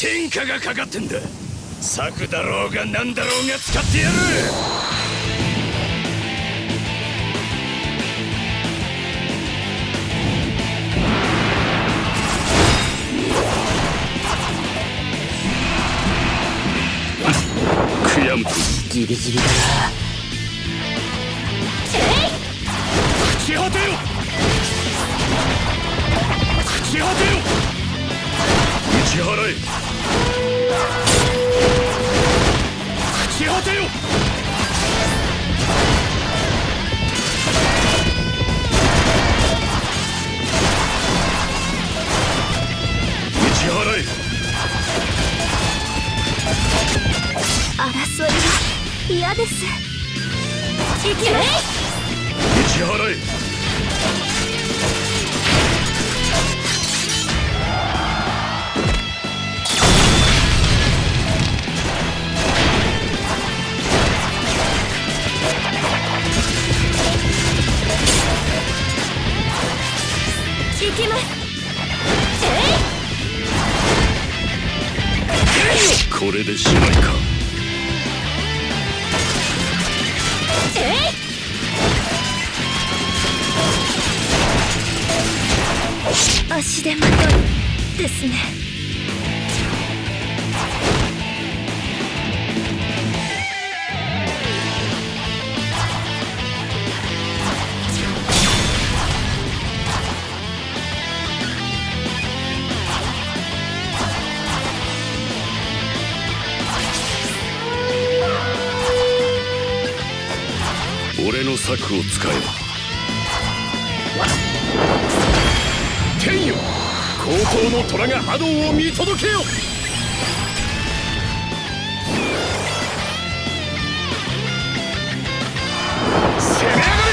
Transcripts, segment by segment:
天下がかかってんだ。策だろうが何だろうが使ってやる。悔やむギリギリだな。朽ち果てよ、朽ち果てよ、打ち払え、朽ち果てよ。打ち払え。争いは嫌です。行け。打ち払え。行きます。これでしまいか。足手まといですね。俺の策を使え。天よ、高等の虎が波動を見届けよ。攻め上がれ、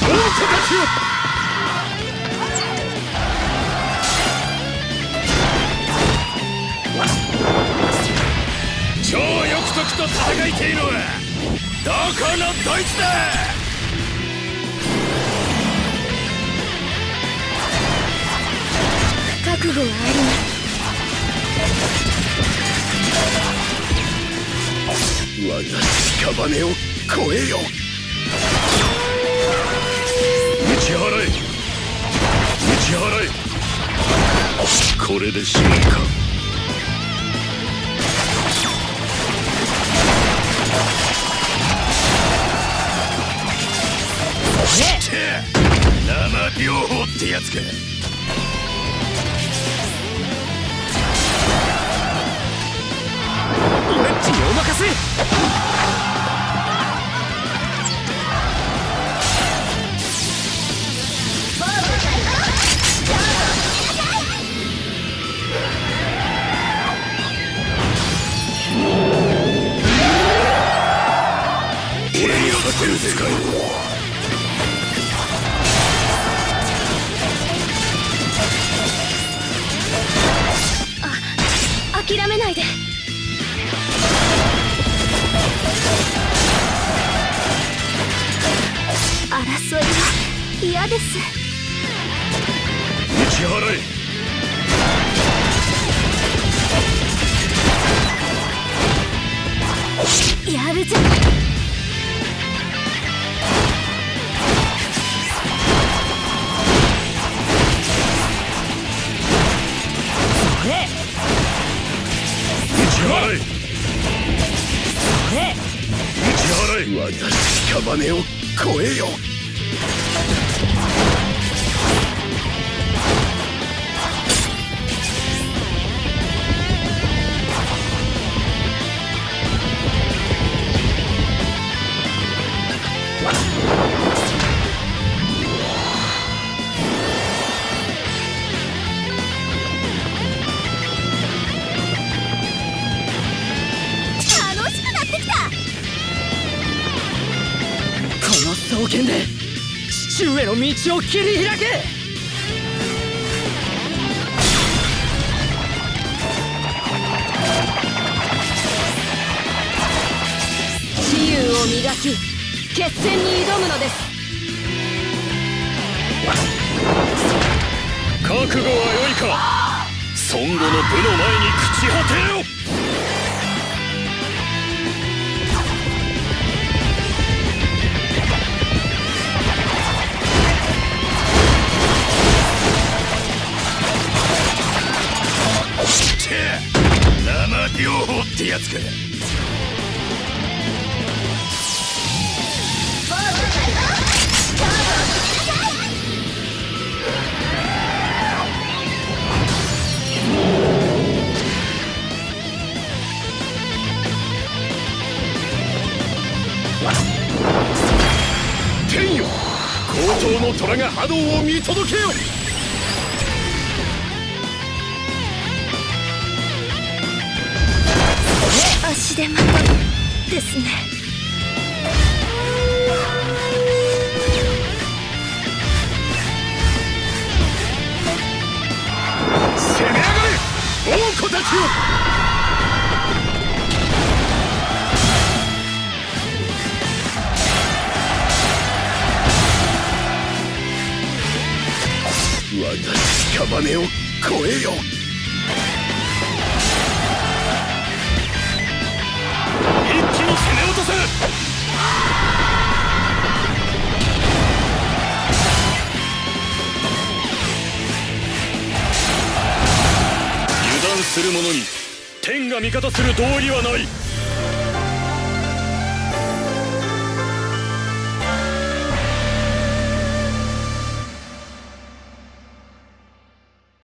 王家たちよ。超翼徳と戦いているのはどこのどいつだ。覚悟はあります。我が屍を超えよ。打ち払え、打ち払え。これでしまいか。生病法ってやつか。俺っちにお任せ。俺に勝てる世界。諦めないで。争いは嫌です。打ち払え。やるぜ。それ打ち払え。それ打ち払え。我が屍を超えよ。楽しくなってきた。この双剣で父上の道を切り開け。自由を磨き決戦に挑むのです。覚悟は良いか。孫悟の部の前に朽ち果てよ。生両方ってやつか。天よ、高等の虎が波動を見届けよ。足手まといですね。攻め上がれ王子たちよ。我が屍を超えよ。一気に攻め落とせ。油断する者に天が味方する道理はない。